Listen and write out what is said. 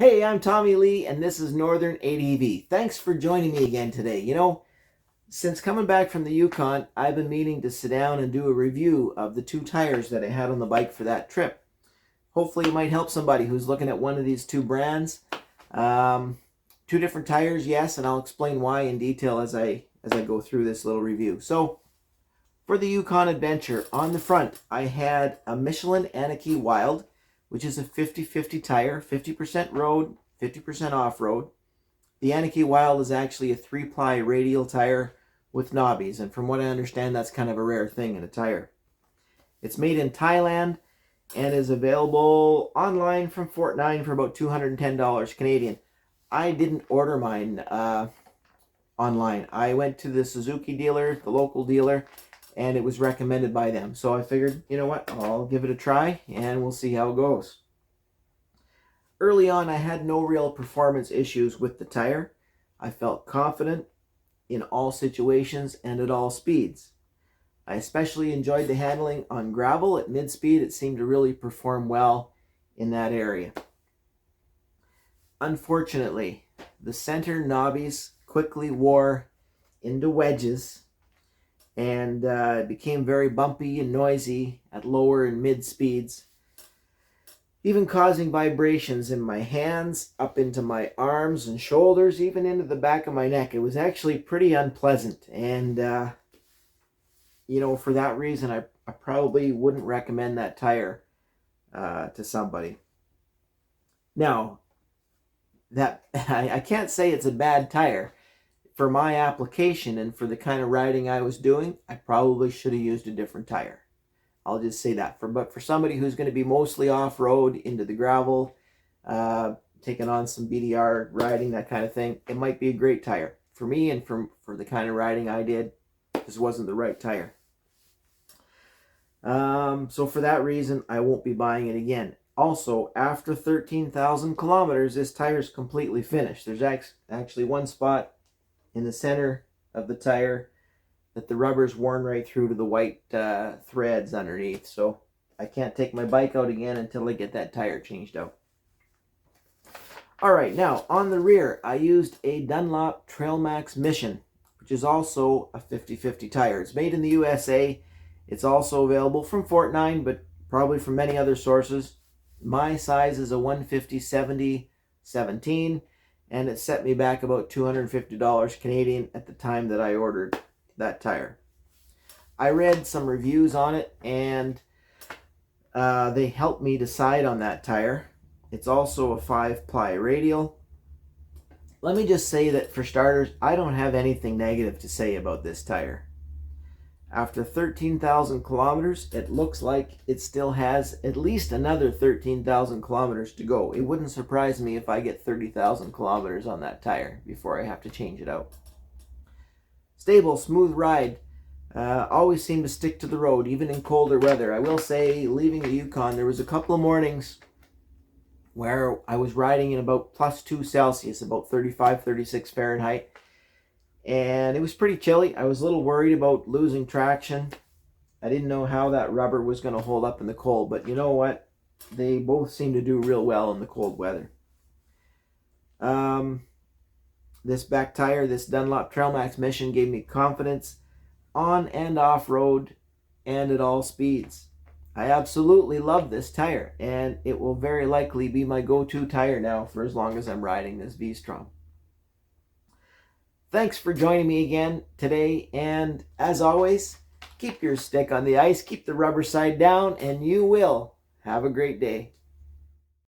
Hey, I'm Tommy Lee, and this is Northern ADV. Thanks for joining me again today. Since coming back from the Yukon, I've been meaning to sit down and do a review of the two tires that I had on the bike for that trip. Hopefully it might help somebody who's looking at one of these two brands. Two different tires, yes, and I'll explain why in detail as I go through this little review. So, for the Yukon Adventure, on the front, I had a Michelin Anakee Wild, which is a 50-50 tire, 50% road, 50% off-road. The Anakee Wild is actually a 3-ply radial tire with knobbies, and from what I understand, that's kind of a rare thing in a tire. It's made in Thailand and is available online from Fort 9 for about $210 Canadian. I didn't order mine online. I went to the Suzuki dealer, the local dealer, and it was recommended by them. So I figured, you know what, I'll give it a try and we'll see how it goes. Early on, I had no real performance issues with the tire. I felt confident in all situations and at all speeds. I especially enjoyed the handling on gravel at mid-speed. It seemed to really perform well in that area. Unfortunately, the center knobbies quickly wore into wedges, and it became very bumpy and noisy at lower and mid speeds, even causing vibrations in my hands, up into my arms and shoulders, even into the back of my neck. It was actually pretty unpleasant, and for that reason, I probably wouldn't recommend that tire to somebody. Now, that I can't say it's a bad tire. For my application and for the kind of riding I was doing, I probably should have used a different tire. I'll just say that. But for somebody who's going to be mostly off-road, into the gravel, taking on some BDR riding, that kind of thing, it might be a great tire. For me and for the kind of riding I did, this wasn't the right tire. So for that reason, I won't be buying it again. Also, after 13,000 kilometers, this tire is completely finished. There's actually one spot in the center of the tire that the rubber's worn right through to the white threads underneath. So I can't take my bike out again until I get that tire changed out. Alright, now on the rear, I used a Dunlop Trailmax Mission, which is also a 50-50 tire. It's made in the USA. It's also available from Fort 9, but probably from many other sources. My size is a 150/70/17, and it set me back about $250 Canadian at the time that I ordered that tire. I read some reviews on it, and they helped me decide on that tire. It's also a 5-ply radial. Let me just say that for starters, I don't have anything negative to say about this tire. After 13,000 kilometers, it looks like it still has at least another 13,000 kilometers to go. It wouldn't surprise me if I get 30,000 kilometers on that tire before I have to change it out. Stable, smooth ride. Always seem to stick to the road, even in colder weather. I will say, leaving the Yukon, there was a couple of mornings where I was riding in about +2 Celsius, about 35, 36 Fahrenheit. And it was pretty chilly. I was a little worried about losing traction. I didn't know how that rubber was going to hold up in the cold, but you know what? They both seem to do real well in the cold weather. This back tire, this Dunlop Trailmax Mission, gave me confidence on and off-road and at all speeds. I absolutely love this tire, and it will very likely be my go-to tire now for as long as I'm riding this V-Strom. Thanks for joining me again today, and as always, keep your stick on the ice, keep the rubber side down, and you will have a great day.